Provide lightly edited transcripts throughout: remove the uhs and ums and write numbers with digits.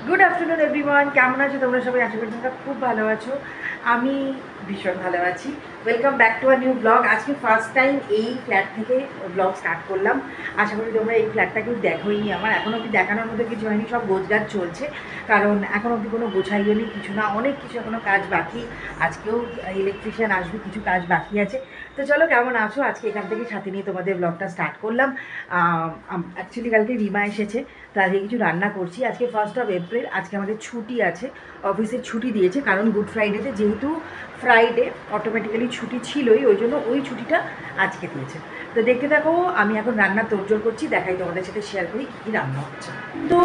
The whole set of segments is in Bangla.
গুড আফটারনুন এভরিওয়ান, কেমন আছো তোমরা সবাই? আশা করি তোমরা খুব ভালো আছো। আমি ভীষণ ভালো আছি। Welcome back to a new blog. আজকে ফার্স্ট টাইম এই ফ্ল্যাট থেকে ব্লগ স্টার্ট করলাম। আশা করি তোমরা এই ফ্ল্যাটটা কেউ দেখোইনি। আমার এখন অবধি দেখানোর মধ্যে কিছু হয়নি, সব গোছগাছ চলছে, কারণ এখন অবধি কোনো গোছাইও নেই, কিছু না, অনেক কিছু এখনও কাজ বাকি। আজকেও ইলেকট্রিশিয়ান আসবে, কিছু কাজ বাকি আছে। তো চলো, কেমন আছো? আজকে এখান থেকে সাথে নিয়ে তোমাদের ব্লগটা স্টার্ট করলাম। অ্যাকচুয়ালি কালকে রিমা এসেছে, তো আজকে কিছু রান্না করছি। আজকে 1 এপ্রিল, আজকে আমাদের ছুটি আছে, অফিসের ছুটি দিয়েছে, কারণ গুড ফ্রাইডেতে যেহেতু ফ্রাইডে অটোমেটিক্যালি ছুটি ছিলই, ওই জন্য ওই ছুটিটা আজকে দিয়েছে। তো দেখতে থাকো, আমি এখন রান্না তোড়জোড় করছি, দেখাই তোমাদের সাথে শেয়ার করি কী কী রান্না হচ্ছে। তো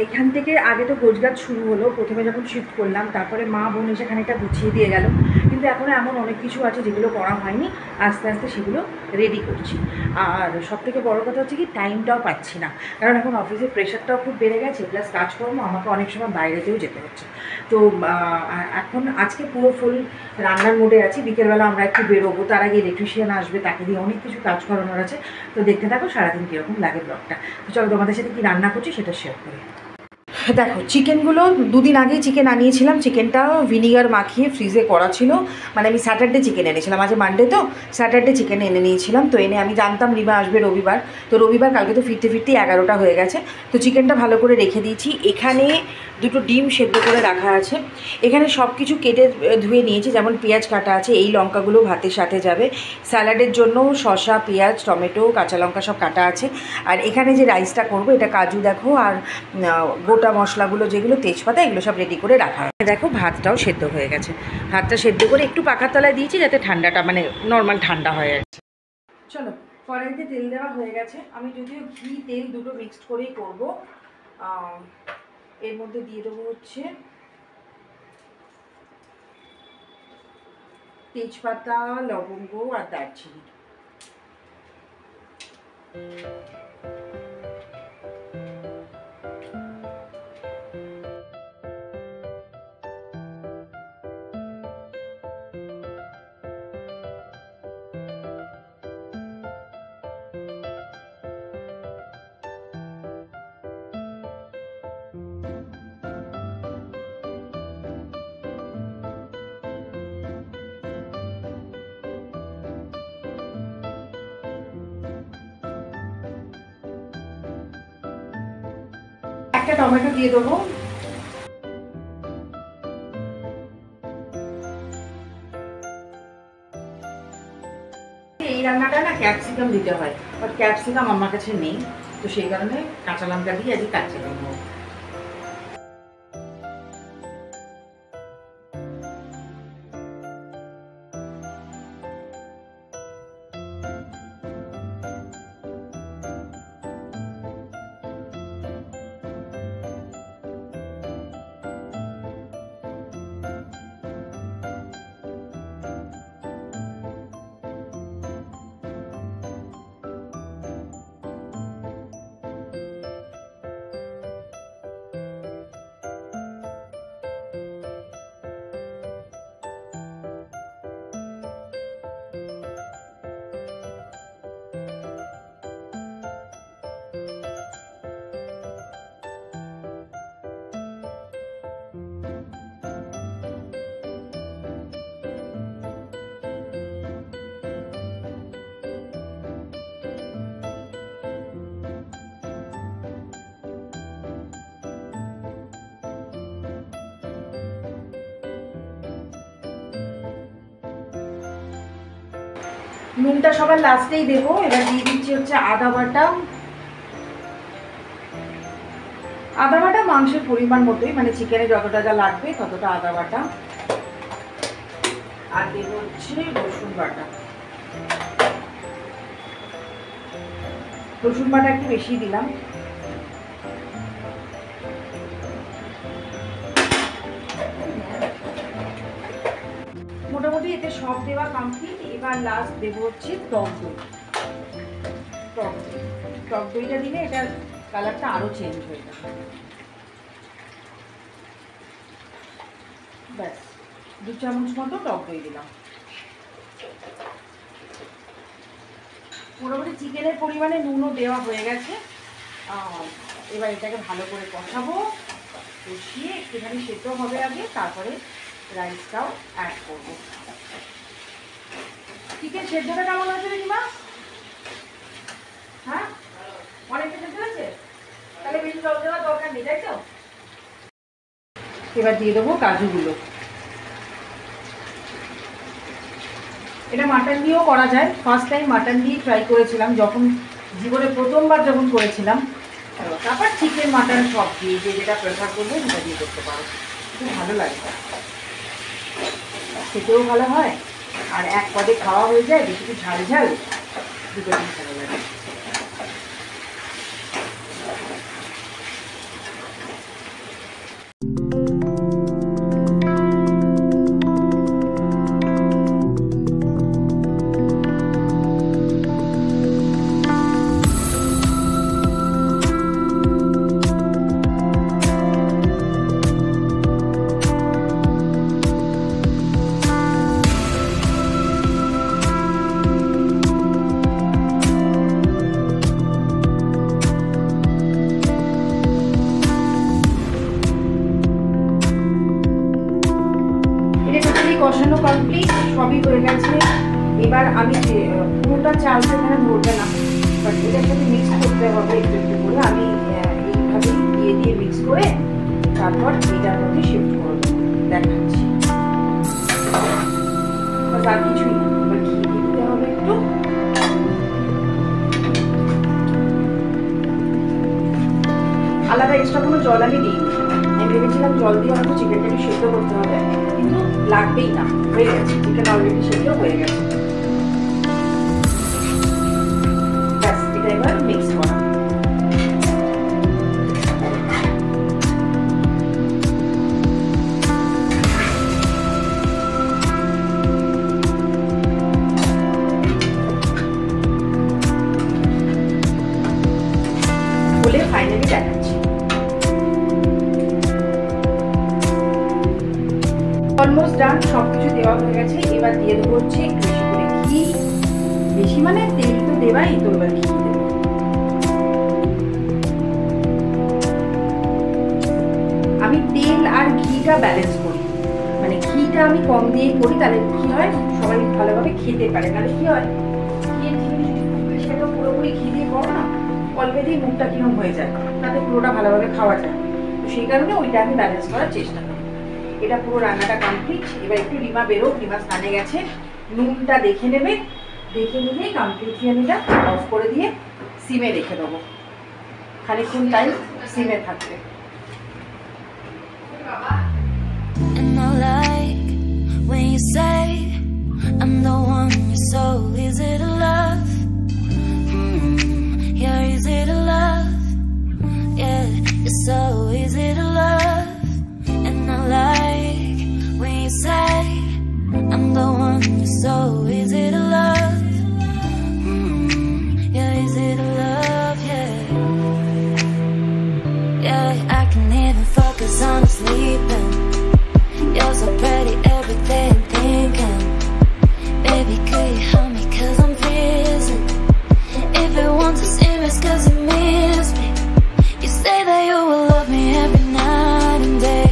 এখান থেকে আগে তো গোছগাছ শুরু হলো, প্রথমে যখন শিফট করলাম, তারপরে মা বোন এসে খানিকটা গুছিয়ে দিয়ে গেল, কিন্তু এখনও এমন অনেক কিছু আছে যেগুলো করা হয়নি, আস্তে আস্তে সেগুলো রেডি করছি। আর সবথেকে বড় কথা হচ্ছে কি, টাইমটাও পাচ্ছি না, কারণ এখন অফিসের প্রেশারটাও খুব বেড়ে গেছে, প্লাস কাজকর্ম, আমাকে অনেক সময় বাইরেতেও যেতে হচ্ছে। তো এখন আজকে পুরো ফুল রান্নার মোডে আছি। বিকেলবেলা আমরা একটু বেরোবো, তার আগে ইলেকট্রিশিয়ান আসবে, তাকে দিয়ে অনেক কিছু কাজ করানোর আছে। তো দেখতে থাকো সারাদিন কীরকম লাগে ব্লগটা। তো চলো তোমাদের সাথে কী রান্না করছি সেটা শেয়ার করি। দেখো, চিকেনগুলো 2 দিন আগেই চিকেন আনিয়েছিলাম। চিকেনটা ভিনিগার মাখিয়ে ফ্রিজে করা ছিল, মানে আমি স্যাটারডে চিকেন এনেছিলাম, আজ মানডে তো স্যাটারডে চিকেন এনে নিয়েছিলাম। তো এনে আমি জানতাম রিমা আসবে রবিবার, তো রবিবার কালকে তো ফিরতে 11টা হয়ে গেছে। তো চিকেনটা ভালো করে রেখে দিয়েছি। এখানে 2টো ডিম সেদ্ধ করে রাখা আছে। এখানে সব কিছু কেটে ধুয়ে নিয়েছি, যেমন পেঁয়াজ কাটা আছে, এই লঙ্কাগুলো ভাতের সাথে যাবে। স্যালাডের জন্য শসা, পেঁয়াজ, টমেটো, কাঁচা লঙ্কা সব কাটা আছে। আর এখানে যে রাইসটা করবো, এটা কাজু দেখো, আর গোটা মশলাগুলো যেগুলো, তেজপাতা, এগুলো সব রেডি করে রাখা। দেখো ভাতটাও সেদ্ধ হয়ে গেছে। ভাতটা সেদ্ধ করে একটু পাখার তলায় দিয়েছি, যাতে ঠান্ডাটা মানে নর্মাল ঠান্ডা হয়ে গেছে। চলো, কড়াইতে তেল দেওয়া হয়ে গেছে। আমি যদিও ঘি তেল দুটো মিক্সড করেই করবো। এর মধ্যে দিয়ে দেবো হচ্ছে তেজপাতা, লবঙ্গ আর দারচিনি। একটা টমেটো দিয়ে দেবো। এই রান্নাটা না ক্যাপসিকাম দিতে হয়, বাট ক্যাপসিকাম আমার কাছে নেই, তো সেই কারণে কাঁচা লঙ্কা দিয়ে আজকে ক্যাপসিকাম দেবো। নুনটা সবার লাস্টেই দেবো। এবার দিয়ে দিচ্ছি হচ্ছে আদা বাটা। আদা বাটা মাংসের পরিমাণ মতোই, মানে চিকেনে যতটা যা লাগবে ততটা আদা বাটা। আর দেবো হচ্ছে রসুন বাটা। রসুন বাটা একটু বেশি দিলাম। মোটামুটি এতে সব দেওয়া কমপ্লিট। এবার লাস্ট দেবো হচ্ছে টক দই। টক দইটা দিলে এটার কালারটা আরো চেঞ্জ হয়ে যাবে। ব্যাস 2 চামচ মতো টক দই দিলাম। মোটামুটি চিকেনের পরিমাণে নুনও দেওয়া হয়ে গেছে। এবার এটাকে ভালো করে কষাবো। কষিয়ে একটুখানি সেদ্ধ হবে আগে, তারপরে রাইসটাও অ্যাড করবো। চিকেন সেদ্ধটা কেমন হয়েছে রিমা? হ্যাঁ, অনেকটা সেদ্ধ হয়েছে, তাহলে বেশি জল দেওয়ার দরকার নেই, তাই তো? এবার দিয়ে দেবো কাজুগুলো। এটা মাটন দিয়েও করা যায়, ফার্স্ট টাইম মাটন দিয়ে ট্রাই করেছিলাম যখন জীবনে প্রথমবার যখন করেছিলাম। তারপর চিকেন মাটন সব দিয়ে যে যেটা প্রেফার করবে সেটা দিয়ে করতে পারো, খুব ভালো লাগে, খেতেও ভালো হয় আর এক পদে খাওয়া হয়ে যায়, বেশি একটু ঝাল ঝাল দুটো দিন ভালো লাগে। কষানো কমপ্লিট, সবই হয়ে গেছে। এবার আমি পুরোটা চালটা এখানে ধরবে না, বাট এটার সাথে মিক্স করতে হবে একটু একটু করে। আমি এইভাবেই দিয়ে দিয়ে মিক্স করে তারপর এটার মধ্যে শিফট করে দেবো, দেখাচ্ছি। আর কিছুই না, এবার ঘি দিতে হবে একটু। আলাদা এক্সট্রা কোনো জল আমি দিই, আমি ভেবেছিলাম জল দিয়ে আমাকে চিকেনটাকে সেদ্ধ করতে হবে, কিন্তু লাগবেই না, হয়ে গেছে, চিকেন অলরেডি সেদ্ধ হয়ে গেছে। ব্যাস, এটা এবার মিক্স করা। বলে ফাইনালি দেখাচ্ছি। অলমোস্ট ডান, সব কিছু দেওয়া হয়ে গেছে। এবার দিয়ে দেবো হচ্ছে একটু বেশি করে ঘি, বেশি মানে তেল তো দেবাই, তো এবার ঘি দেবো। আমি তেল আর ঘিটা ব্যালেন্স করি, মানে ঘিটা আমি কম দিয়ে করি, তাহলে কি হয় সবাই ভালোভাবে খেতে পারে। নাহলে কি হয়, ঘিয়ের জিনিস সেটা পুরোপুরি ঘি দিয়ে করো না, অল্প দিয়ে মুখটা কিরম হয়ে যায়, তাতে পুরোটা ভালোভাবে খাওয়া যায়। তো সেই কারণে ওইটা আমি ব্যালেন্স করার চেষ্টা করি। এটা পুরো রান্নাটা কমপ্লিট। এবার একটু রিমা বেরো, রিমা স্নানে গেছে, নুনটা দেখে নেবে, দেখে নিলে কমপ্লিটলি আমি এটা অফ করে দিয়ে সিমে রেখে দেবো, খানিকক্ষণ টাইম সিমে থাকবে। I'm the one you're so easy to love. Yeah, easy to love, yeah. Yeah, I can even focus on sleeping. You're so pretty every day I'm thinking. Baby, could you help me cause I'm freezing. If you want to see me it's cause you miss me. You say that you will love me every night and day,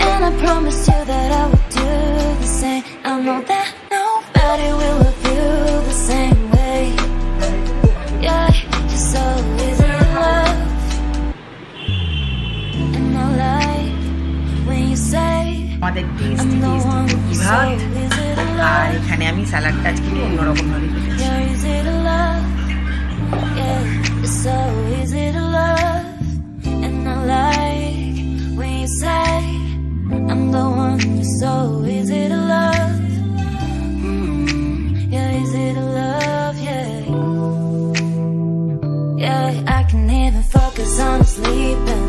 and I promise you that I will do the same. I know that nobody will love you the same way. Yeah, you're so easy to love. And I like when you say আমাদের টেস্টি টেস্টি ভাত, আর এখানে আমি স্যালাডটা আজকে একটু অন্যরকম ভাবে করেছি। you're easy to love. Yeah, you're so easy to love. And I like when you say I'm the one you're so easy to love. You're easy to love, yeah. Yeah, I can even focus on sleeping.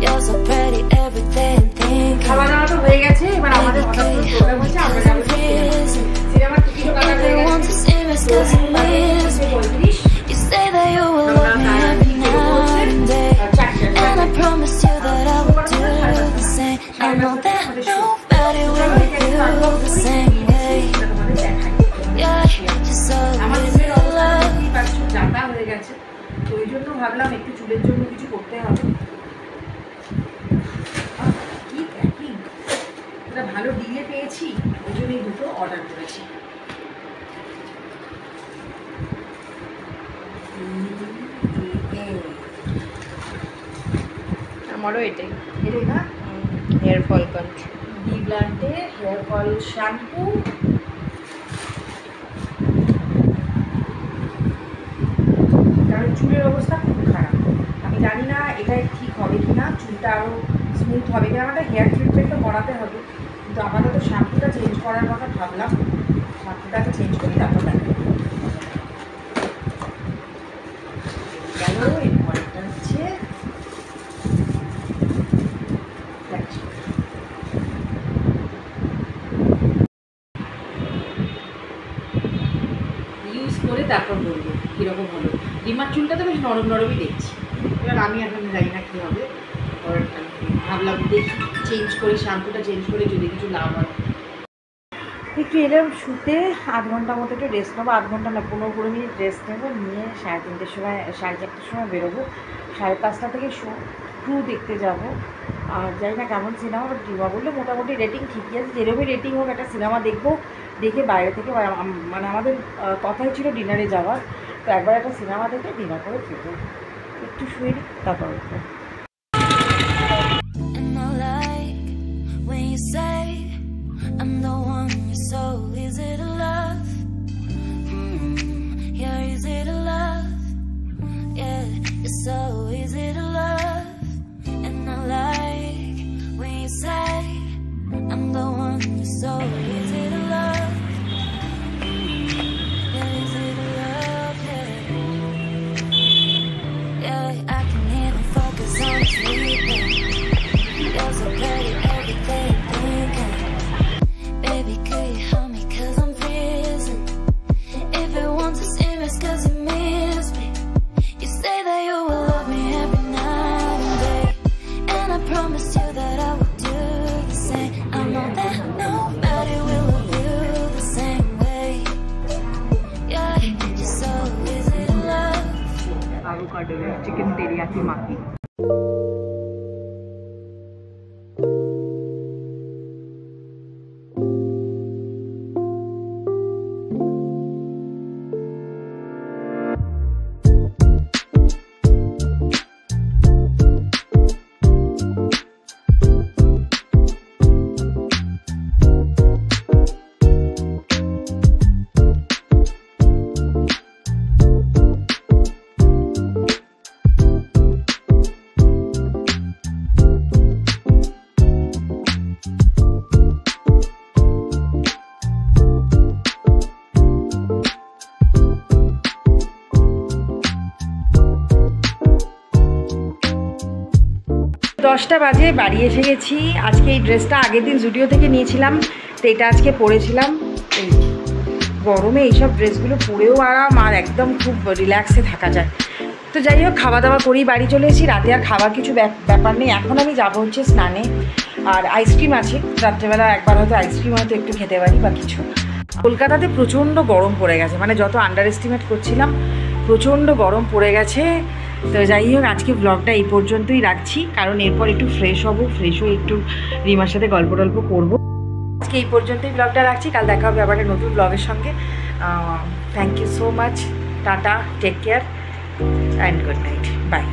You're so pretty every day I'm thinking. খাওয়া দাওয়া তো হয়ে গেছে, এবার আমাদের হঠাৎ করে প্রোগ্রাম হচ্ছে, আমরা যাবো সিনেমার টিকিটও কাটা হয়ে গেছে। You say that you will love me every night and day, and I promise you that I will do the same. I know that nobody will love you the same way. Yeah, you're so easy to love. জানা হয়ে গেছে, তো ওই জন্য ভাবলাম একটু চুলের জন্য কিছু করতে হবে। গেছি, ওই জন্যই দুটো অর্ডার করেছি। আমারও এটাই না হেয়ার ফল কন্ট্রোল, বি ব্র্যান্ডের হেয়ার ফল শ্যাম্পু। কারণ চুলের অবস্থা খুব খারাপ, আমি জানি না এটা ঠিক হবে কি না, চুলটা আরও স্মুথ হবে কিনা। আমাদের হেয়ার ট্রিটমেন্টটা করাতে হবে, কিন্তু আপাতত শ্যাম্পুটা চেঞ্জ করার কথা ভাবলাম। শ্যাম্পুটাকে চেঞ্জ করি, তারপর দেখা গেল। এরপরটা হচ্ছে ইউজ করে তারপর বলবো কীরকম হলো। রিমার চুলটা তো বেশ নরম নরমই দেখছি, এবার আমি এখন জানি না কী হবে। ভাবলাম দেখি চেঞ্জ করে, শ্যাম্পুটা চেঞ্জ করে যদি কিছু লাভ হয়। একটু এলাম শুতে, 8 ঘন্টা মতো একটু রেস্ট নেবো। 8 ঘন্টা না, 15-20 মিনিট রেস্ট নেবো, নিয়ে 3:30টার সময় 4:30টার সময় বেরোবো। 5:30 থেকে ক্রু দেখতে যাব। আর জানি না কেমন সিনেমা, বাট রিমা বললে মোটামুটি রেটিং ঠিকই আছে। যেরকমই রেটিং হোক একটা সিনেমা দেখবো, দেখে বাইরে থেকে মানে আমাদের কথাই ছিল ডিনারে যাওয়ার, তো একবার একটা সিনেমা দেখে ডিনার করে ফিরবো। একটু শুয়ে নিই, তারপর উঠবো। And I like when you say I'm the one you're so easy to love. Yeah, easy to love. Yeah, you're so easy to love. And I like when you say I'm the one you're so easy to love. Yeah, easy to love. Yeah, I can even focus on sleeping. You're so pretty, everything thinking. Baby, could you help me, cause I'm freezing. If it wants to serious, cause you miss me. You say that you will love me every night and day, and I promise you that I will do the same. I know that nobody will love you the same way. Yeah, you're so easy to love. avocado chicken teriyaki maki. দশটা বাজে, বাড়ি এসে গেছি। আজকে এই ড্রেসটা আগের দিন জুডিও থেকে নিয়েছিলাম, তো এটা আজকে পরেছিলাম। এই গরমে এইসব ড্রেসগুলো পরেও আরাম, আর একদম খুব রিল্যাক্সে থাকা যায়। তো যাই হোক, খাওয়া দাওয়া করেই বাড়ি চলে এসেছি। রাতে আর খাবার কিছু ব্যাপার নেই। এখন আমি যাবো হচ্ছে স্নানে, আর আইসক্রিম আছে রাত্রেবেলা, একবার হয়তো আইসক্রিম হয়তো একটু খেতে পারি বা কিছু। কলকাতাতে প্রচণ্ড গরম পড়ে গেছে, মানে যত আন্ডার এস্টিমেট করছিলাম, প্রচণ্ড গরম পড়ে গেছে। তো যাই হোক, আজকে ব্লগটা এই পর্যন্তই রাখছি, কারণ এরপর একটু ফ্রেশ হবো, ফ্রেশ হয়ে একটু রিমার সাথে গল্প টল্প করবো। আজকে এই পর্যন্তই ব্লগটা রাখছি, কাল দেখা হবে আবার নতুন ব্লগের সঙ্গে। Thank you so much, tata, take care and good night, by.